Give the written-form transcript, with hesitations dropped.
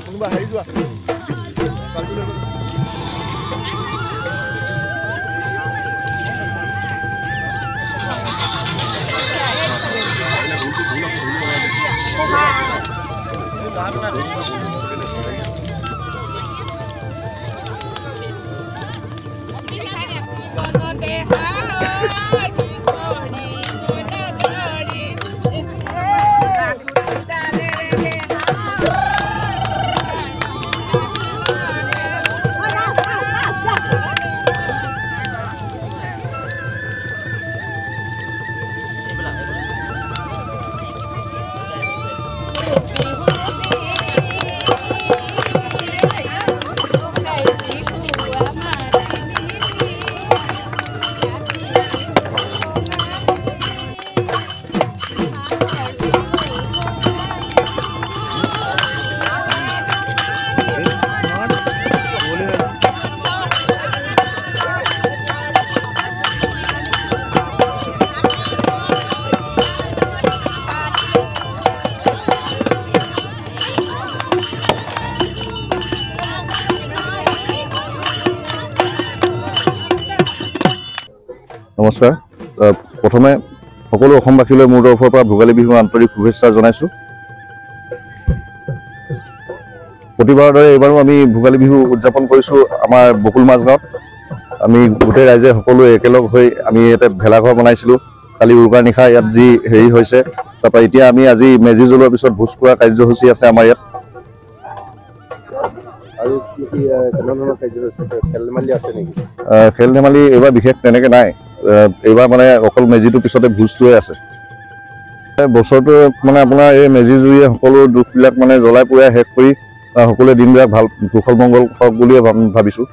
কোনোবা হেৰি যোৱা নমস্কাৰ প্ৰথমে সকলো অসমবাসীলৈ মোৰ তৰফৰ পৰা ভোগালী বিহুৰ আন্তৰিক শুভেচ্ছা জনাইছোঁ প্ৰতিবাৰৰ দৰে এইবাৰো আমি ভোগালী বিহু উদযাপন কৰিছোঁ আমাৰ বকুল মাজগাঁৱত আমি গোটেই ৰাইজে সকলোৱে একেলগ হৈ আমি ইয়াতে ভেলাঘৰ বনাইছিলোঁ কালি উৰুকাৰ নিশা ইয়াত যি হেৰি হৈছে তাৰপৰা এতিয়া আমি আজি মেজি জ্বলোৱাৰ পিছত ভোজ খোৱা কাৰ্যসূচী আছে আমাৰ ইয়াত আৰু কি কেনেধৰণৰ কাৰ্যসূচী খেল ধেমালি আছে নেকি খেল ধেমালি এইবাৰ বিশেষ তেনেকৈ নাই এইবাৰ মানে অকল মেজিটোৰ পিছতে ভোজটোৱে আছে বছৰটো মানে আপোনাৰ এই মেজি জুইয়ে সকলো দুখবিলাক মানে জ্বলাই পুৰাই শেষ কৰি সকলোৱে দিনবিলাক ভাল কুশল মংগল হওক বুলিয়ে ভাবিছোঁ